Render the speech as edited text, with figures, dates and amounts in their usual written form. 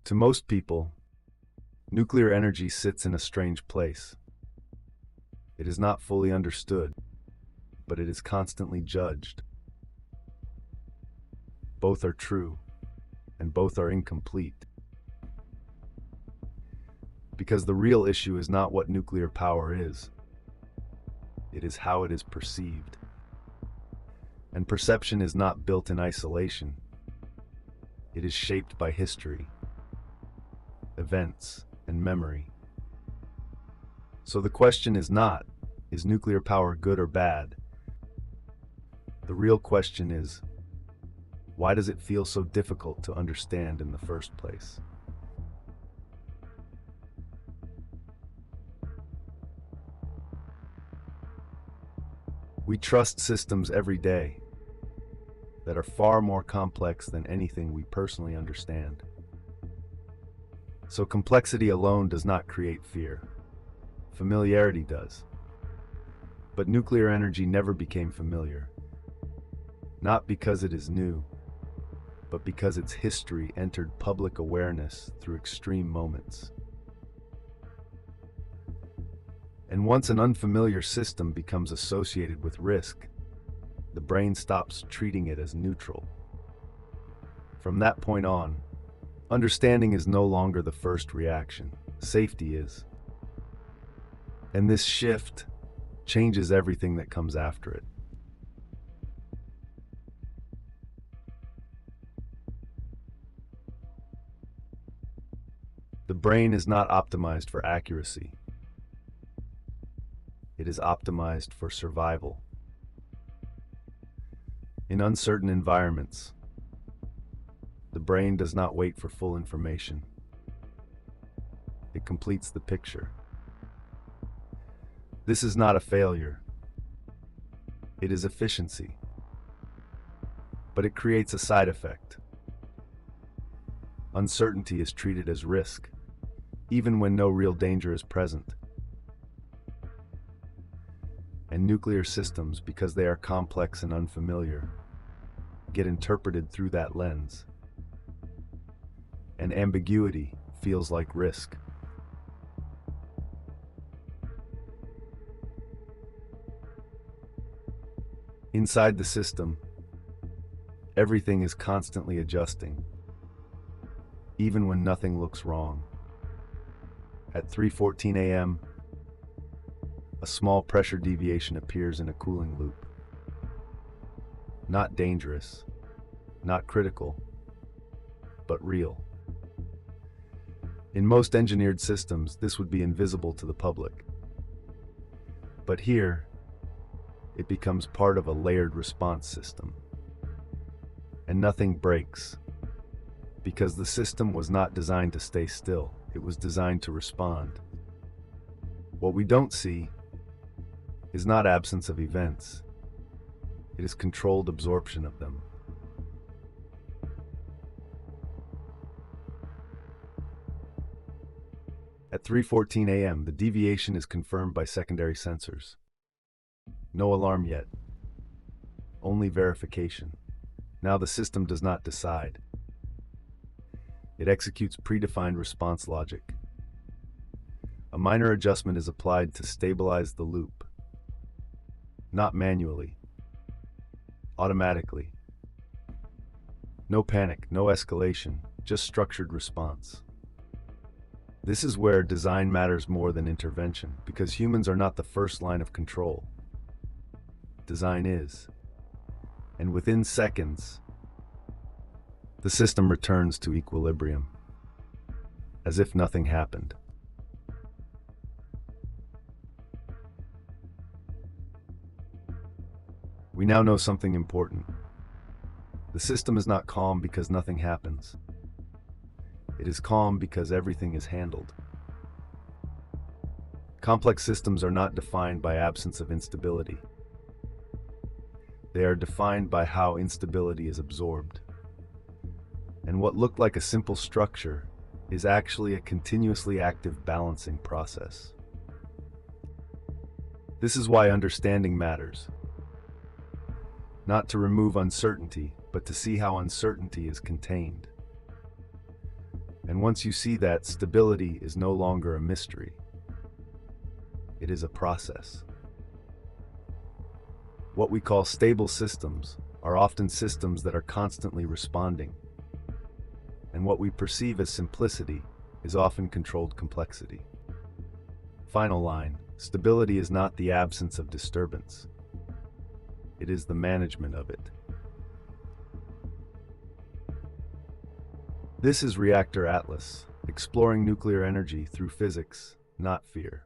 To most people, nuclear energy sits in a strange place. It is not fully understood, but it is constantly judged. Both are true, and both are incomplete. Because the real issue is not what nuclear power is. It is how it is perceived. And perception is not built in isolation. It is shaped by history, events, and memory. So the question is not, is nuclear power good or bad? The real question is, why does it feel so difficult to understand in the first place? We trust systems every day that are far more complex than anything we personally understand. So complexity alone does not create fear. Familiarity does. But nuclear energy never became familiar. Not because it is new, but because its history entered public awareness through extreme moments. And once an unfamiliar system becomes associated with risk, the brain stops treating it as neutral. From that point on, understanding is no longer the first reaction. Safety is. And this shift changes everything that comes after it. The brain is not optimized for accuracy. It is optimized for survival. In uncertain environments, the brain does not wait for full information. It completes the picture. This is not a failure. It is efficiency. But it creates a side effect. Uncertainty is treated as risk, even when no real danger is present. And nuclear systems, because they are complex and unfamiliar, get interpreted through that lens. And ambiguity feels like risk. Inside the system, everything is constantly adjusting, even when nothing looks wrong. At 3:14 a.m., a small pressure deviation appears in a cooling loop. Not dangerous, not critical, but real. In most engineered systems, this would be invisible to the public. But here, it becomes part of a layered response system. And nothing breaks, because the system was not designed to stay still. It was designed to respond. What we don't see is not absence of events. It is controlled absorption of them. At 3:14 a.m., the deviation is confirmed by secondary sensors. No alarm yet. Only verification. Now the system does not decide. It executes predefined response logic. A minor adjustment is applied to stabilize the loop. Not manually. Automatically. No panic, no escalation, just structured response. This is where design matters more than intervention, because humans are not the first line of control. Design is. And within seconds, the system returns to equilibrium, as if nothing happened. We now know something important. The system is not calm because nothing happens. It is calm because everything is handled. Complex systems are not defined by absence of instability. They are defined by how instability is absorbed. And what looked like a simple structure is actually a continuously active balancing process. This is why understanding matters. Not to remove uncertainty, but to see how uncertainty is contained. And once you see that, stability is no longer a mystery. It is a process. What we call stable systems are often systems that are constantly responding. And what we perceive as simplicity is often controlled complexity. Final line: stability is not the absence of disturbance. It is the management of it. This is Reactor Atlas, exploring nuclear energy through physics, not fear.